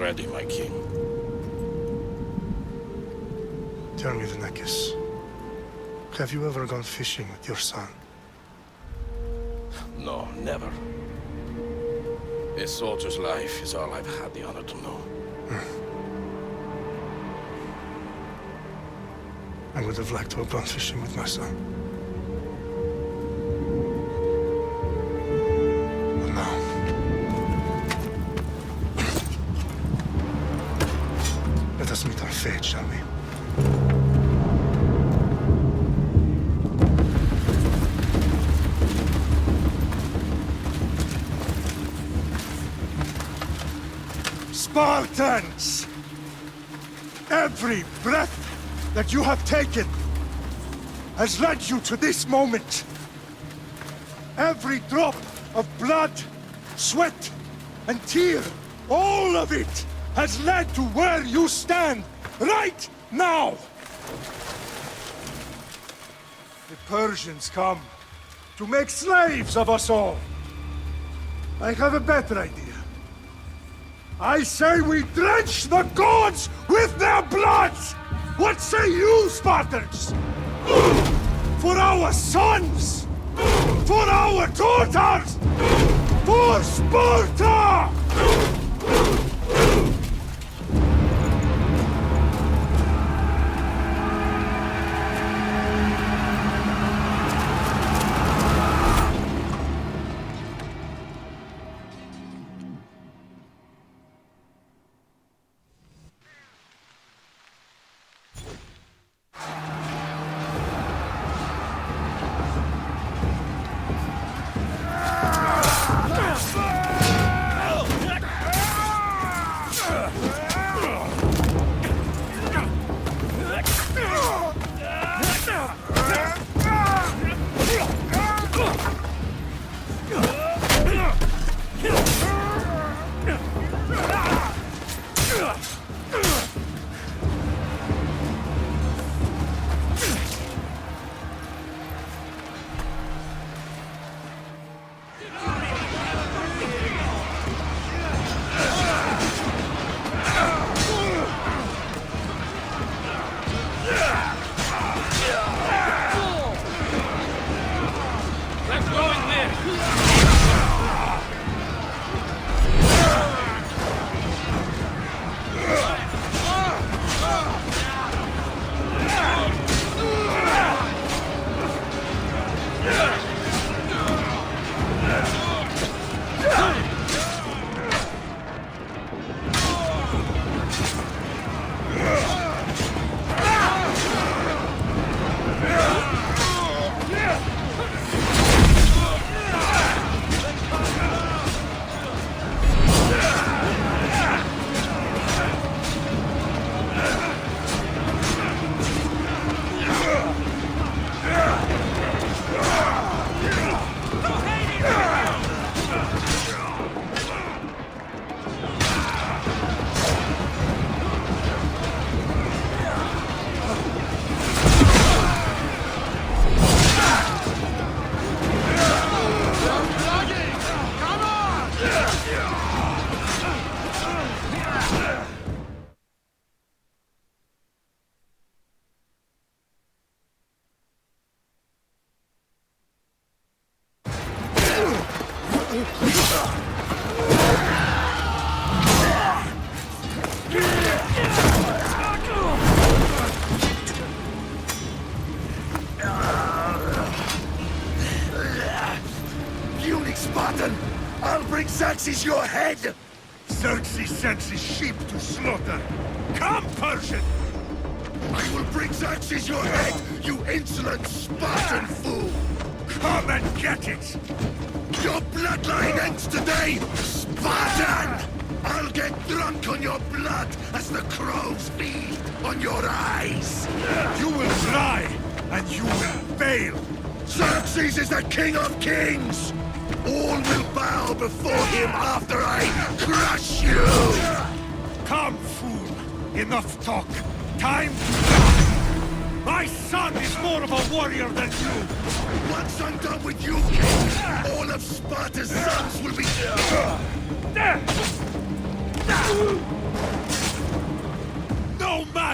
ready, my king. Tell me, Venekis, have you ever gone fishing with your son? No, never. A soldier's life is all I've had the honor to know. I would have liked to have gone fishing with my son. But now... let us meet our fate, shall we? Spartans! Every breath that you have taken has led you to this moment. Every drop of blood, sweat, and tear, all of it has led to where you stand right now. The Persians come to make slaves of us all. I have a better idea. I say we drench the gods with their bloods! What say you, Spartans? For our sons! For our daughters! For Sparta! Spartan! I'll bring Xerxes your head! Xerxes sends his sheep to slaughter. Come, Persian! I will bring Xerxes your head, you insolent Spartan fool! Come and get it! Your bloodline ends today, Spartan! I'll get drunk on your blood as the crows feed on your eyes! You will try, and you will fail! Xerxes is the king of kings! All will bow before him after I crush you! Come, fool! Enough talk! Time to die! My son is more of a warrior than you! Once I'm done with you, king, all of Sparta's sons will be...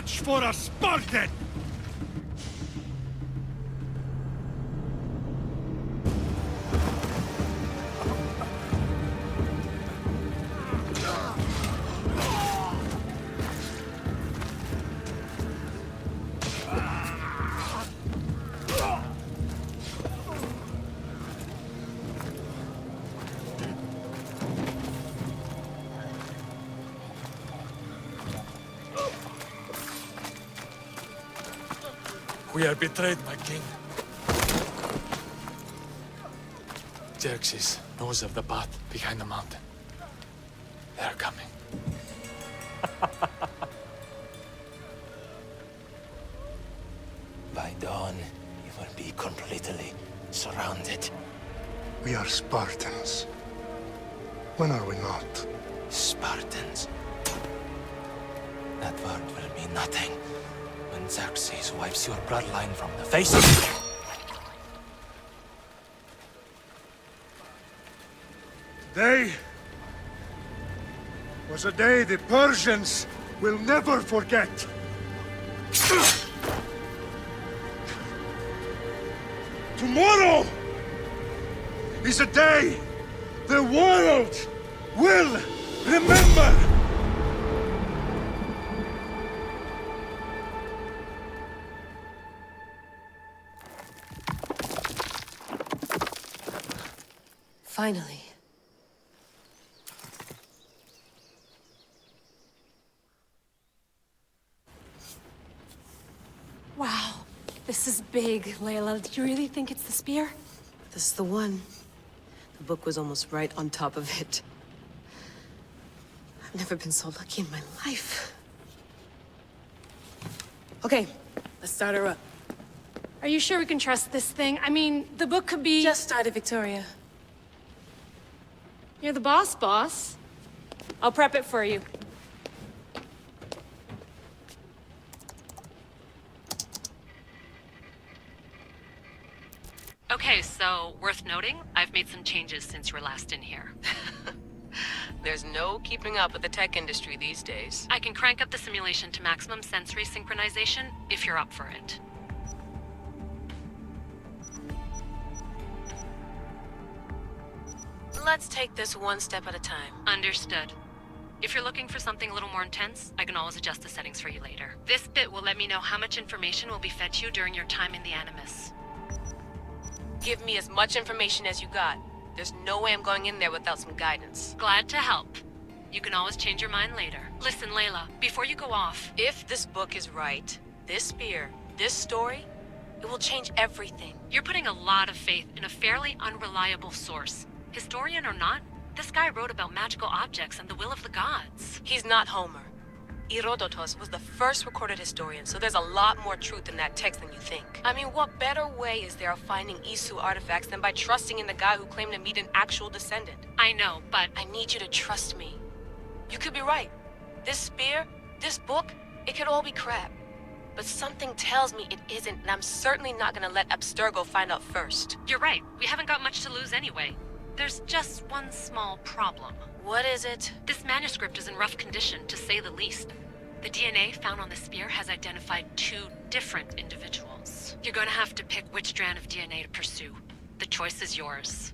match for a Spartan! We are betrayed, my king. Xerxes knows of the path behind the mountain. They are coming. By dawn, you will be completely surrounded. We are Spartans. When are we not? Spartans. That word will mean nothing when Xerxes wipes your bloodline from the face of the... Today was a day the Persians will never forget. Tomorrow is a day the world will remember. Finally. Wow, this is big, Layla. Do you really think it's the spear? This is the one. The book was almost right on top of it. I've never been so lucky in my life. Okay, let's start her up. Are you sure we can trust this thing? I mean, the book could be... Just started, Victoria. You're the boss. I'll prep it for you. Okay, so, worth noting, I've made some changes since you were last in here. There's no keeping up with the tech industry these days. I can crank up the simulation to maximum sensory synchronization, if you're up for it. Let's take this one step at a time. Understood. If you're looking for something a little more intense, I can always adjust the settings for you later. This bit will let me know how much information will be fed to you during your time in the Animus. Give me as much information as you got. There's no way I'm going in there without some guidance. Glad to help. You can always change your mind later. Listen, Layla, before you go off... If this book is right, this spear, this story, it will change everything. You're putting a lot of faith in a fairly unreliable source. Historian or not, this guy wrote about magical objects and the will of the gods. He's not Homer. Herodotus was the first recorded historian, so there's a lot more truth in that text than you think. I mean, what better way is there of finding Isu artifacts than by trusting in the guy who claimed to meet an actual descendant? I know, but... I need you to trust me. You could be right. This spear, this book, it could all be crap. But something tells me it isn't, and I'm certainly not gonna let Abstergo find out first. You're right. We haven't got much to lose anyway. There's just one small problem. What is it? This manuscript is in rough condition, to say the least. The DNA found on the spear has identified 2 different individuals. You're gonna have to pick which strand of DNA to pursue. The choice is yours.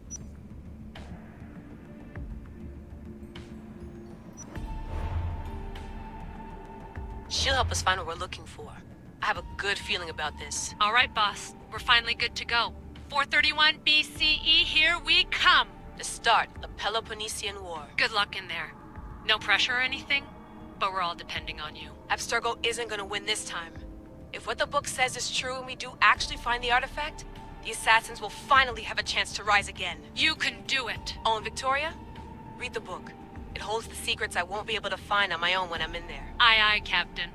She'll help us find what we're looking for. I have a good feeling about this. All right, boss. We're finally good to go. 431 BCE, here we come! The start of the Peloponnesian War. Good luck in there. No pressure or anything, but we're all depending on you. Abstergo isn't gonna win this time. If what the book says is true and we do actually find the artifact, the assassins will finally have a chance to rise again. You can do it! Oh, and Victoria? Read the book. It holds the secrets I won't be able to find on my own when I'm in there. Aye, aye, Captain.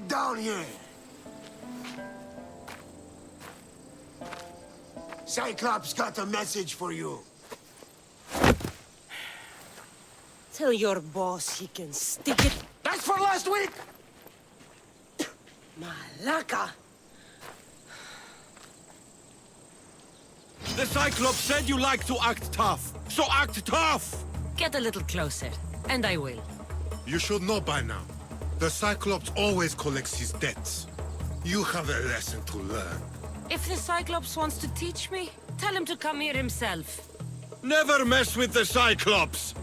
Get down here! Cyclops got a message for you. Tell your boss he can stick it. That's for last week! Malaka! The Cyclops said you like to act tough, so act tough! Get a little closer, and I will. You should know by now. The Cyclops always collects his debts. You have a lesson to learn. If the Cyclops wants to teach me, tell him to come here himself. Never mess with the Cyclops!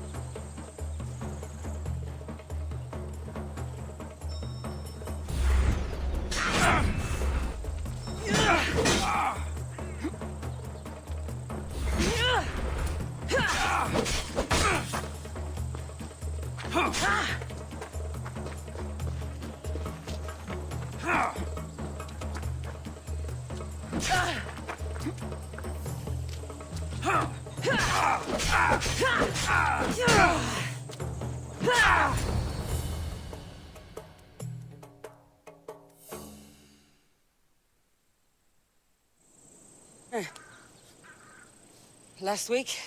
Last week?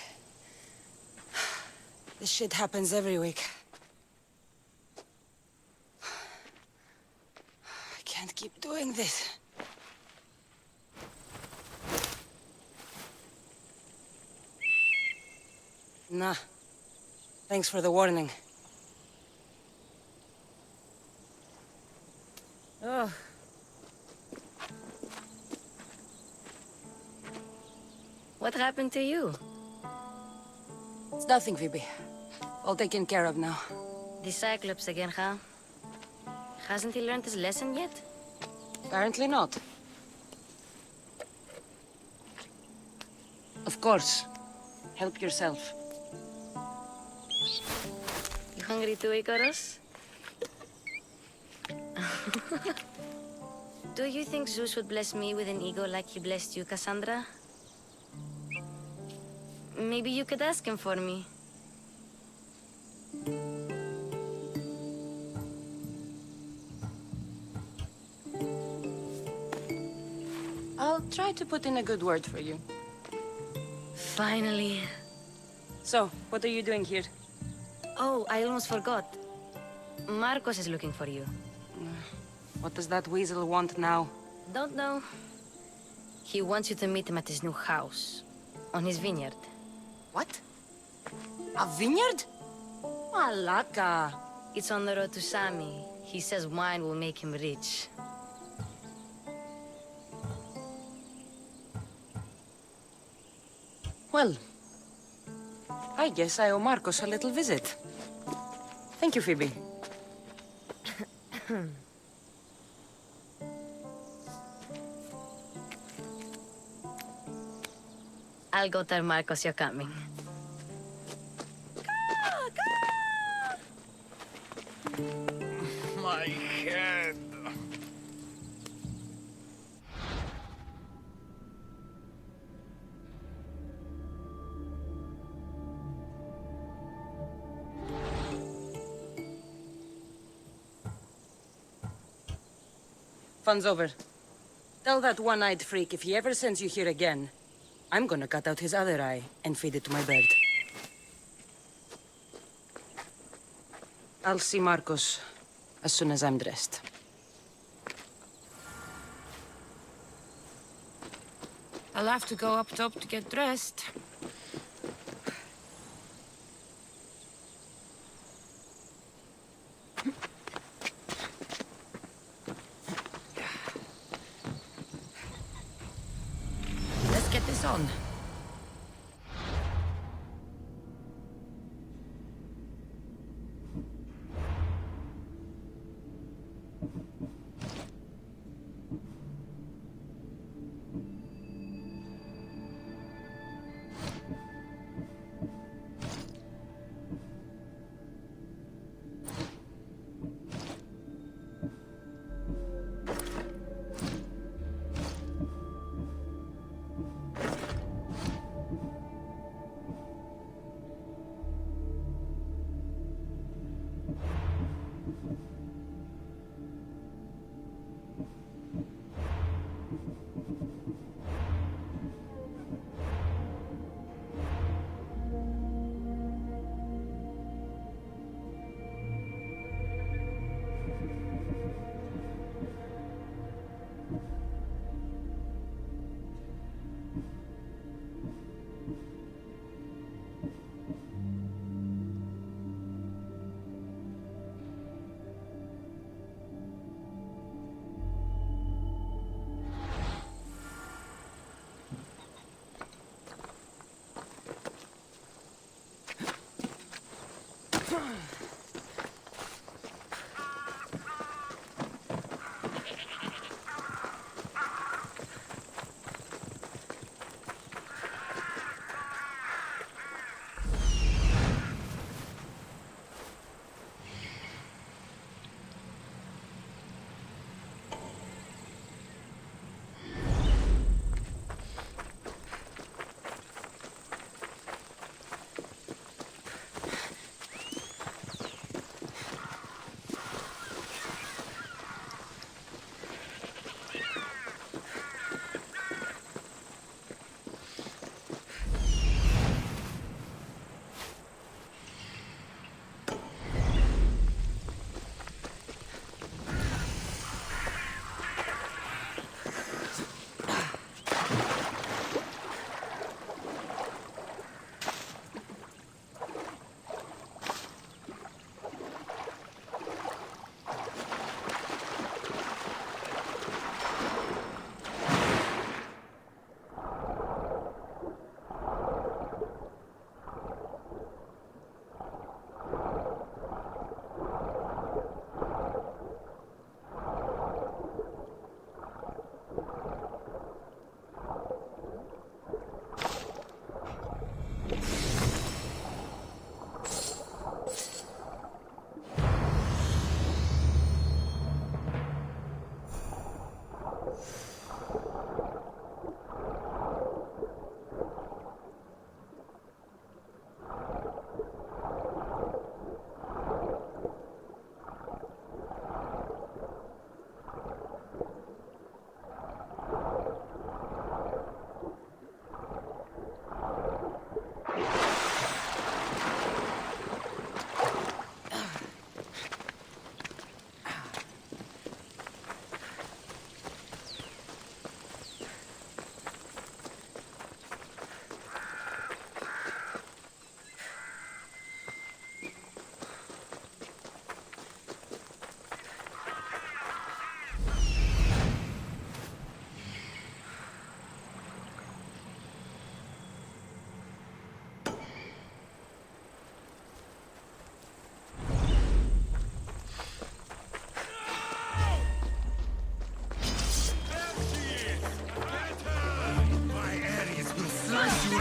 This shit happens every week. I can't keep doing this. Nah. Thanks for the warning. Oh. What happened to you? It's nothing, Phoebe. All taken care of now. The Cyclops again, huh? Hasn't he learned his lesson yet? Apparently not. Of course. Help yourself. You hungry too, Icarus? Do you think Zeus would bless me with an ego like he blessed you, Cassandra? Maybe you could ask him for me. I'll try to put in a good word for you. Finally. So, what are you doing here? Oh, I almost forgot. Marcos is looking for you. What does that weasel want now? Don't know. He wants you to meet him at his new house. On his vineyard. What? A vineyard? Malaka. It's on the road to Sami. He says wine will make him rich. Well, I guess I owe Marcos a little visit. Thank you, Phoebe. I'll go tell Marcos you're coming. My head. Fun's over. Tell that one-eyed freak if he ever sends you here again, I'm gonna cut out his other eye and feed it to my bird. I'll see Marcos as soon as I'm dressed. I'll have to go up top to get dressed. Let's get this on.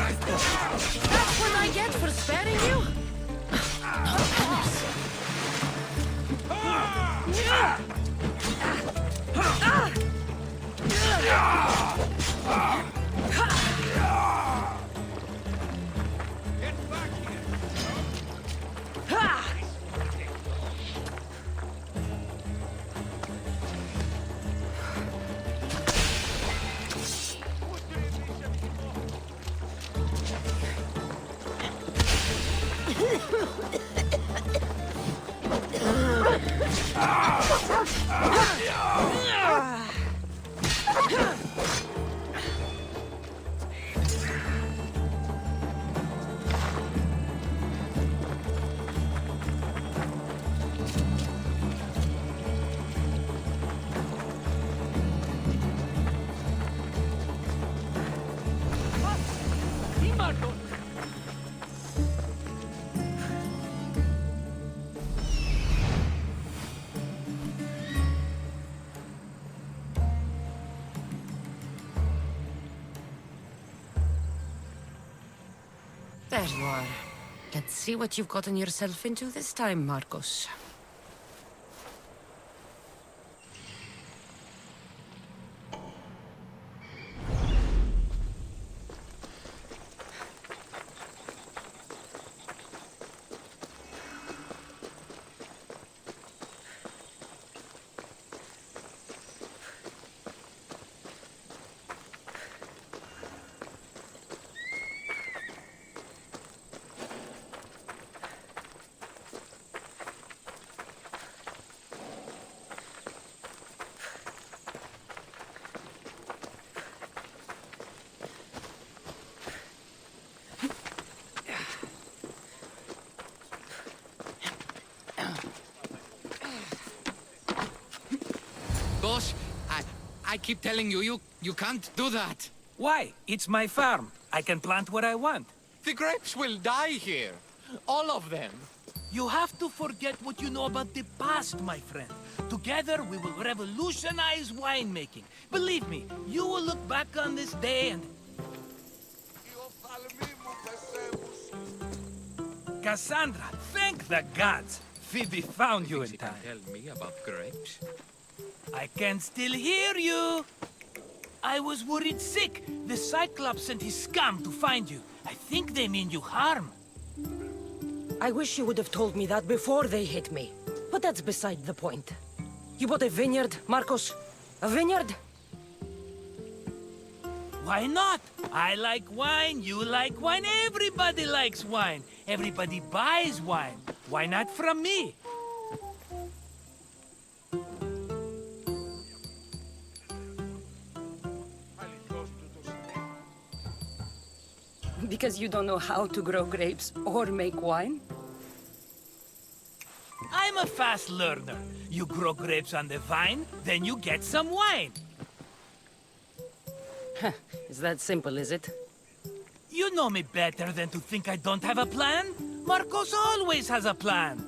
That's what I get for sparing you? There you are. Let's see what you've gotten yourself into this time, Marcos. Boss, I keep telling you, you can't do that. Why? It's my farm. I can plant what I want. The grapes will die here. All of them. You have to forget what you know about the past, my friend. Together, we will revolutionize winemaking. Believe me, you will look back on this day and... Cassandra, thank the gods! Phoebe found you in time. Tell me about grapes. I can still hear you! I was worried sick. The Cyclops sent his scum to find you. I think they mean you harm. I wish you would have told me that before they hit me. But that's beside the point. You bought a vineyard, Marcos? A vineyard? Why not? I like wine, you like wine, everybody likes wine. Everybody buys wine. Why not from me? Because you don't know how to grow grapes or make wine? I'm a fast learner. You grow grapes on the vine, then you get some wine. Is that simple, is it? You know me better than to think I don't have a plan. Marcos always has a plan.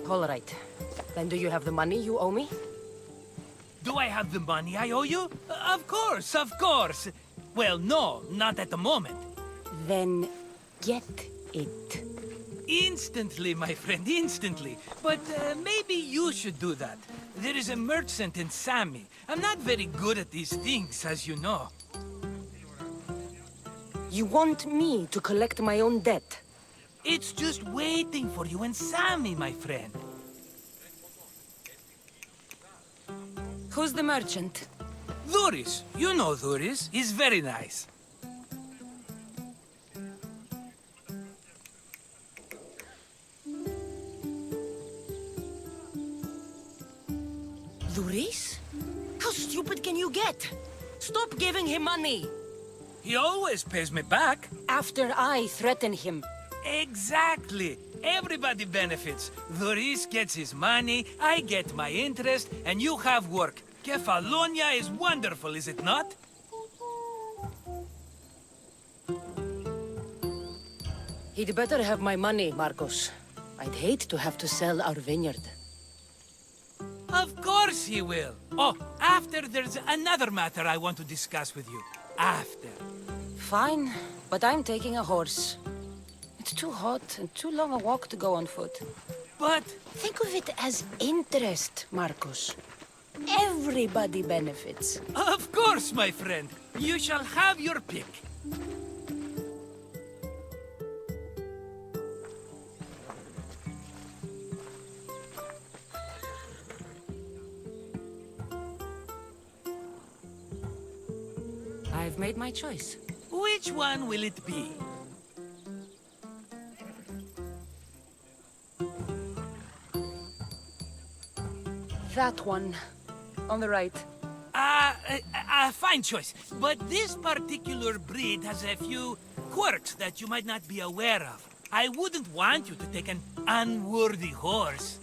All right. Then do you have the money you owe me? Do I have the money I owe you? Of course, of course. Well, no, not at the moment. Then get it. Instantly, my friend, instantly. But maybe you should do that. There is a merchant in Sami. I'm not very good at these things, as you know. You want me to collect my own debt? It's just waiting for you in Sami, my friend. Who's the merchant? Dhuris. You know Dhuris. He's very nice. Dhuris? How stupid can you get? Stop giving him money! He always pays me back. After I threaten him. Exactly. Everybody benefits. Dhuris gets his money, I get my interest, and you have work. Kefalonia is wonderful, is it not? He'd better have my money, Marcos. I'd hate to have to sell our vineyard. Of course he will. Oh, after there's another matter I want to discuss with you. after. Fine, but I'm taking a horse. It's too hot and too long a walk to go on foot. But think of it as interest, Marcos. Everybody benefits. of course, my friend. You shall have your pick. I've made my choice. Which one will it be? That one. On the right. Fine choice. But this particular breed has a few quirks that you might not be aware of. I wouldn't want you to take an unworthy horse.